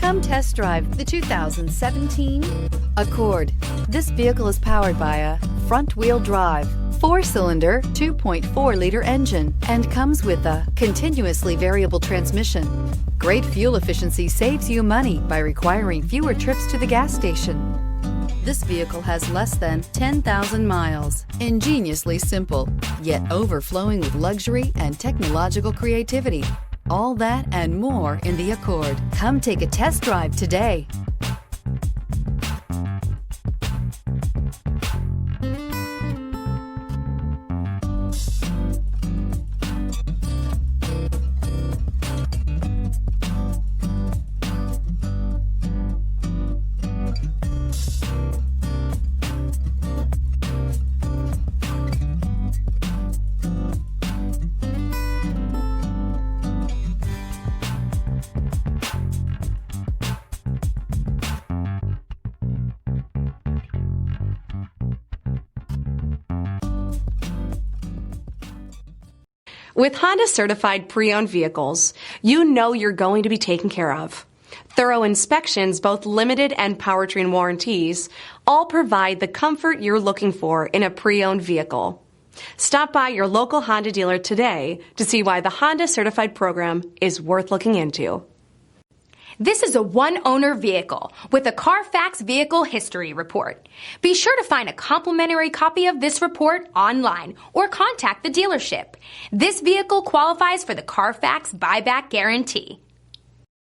Come test drive the 2017 Accord. This vehicle is powered by a front-wheel drive, 4-cylinder, 2.4-liter engine, and comes with a continuously variable transmission. Great fuel efficiency saves you money by requiring fewer trips to the gas station. This vehicle has less than 10,000 miles. Ingeniously simple, yet overflowing with luxury and technological creativity. All that and more in the Accord. Come take a test drive today. With Honda certified pre-owned vehicles, you know you're going to be taken care of. Thorough inspections, both limited and powertrain warranties, all provide the comfort you're looking for in a pre-owned vehicle. Stop by your local Honda dealer today to see why the Honda certified program is worth looking into. This is a one-owner vehicle with a Carfax Vehicle History Report. Be sure to find a complimentary copy of this report online or contact the dealership. This vehicle qualifies for the Carfax Buyback Guarantee.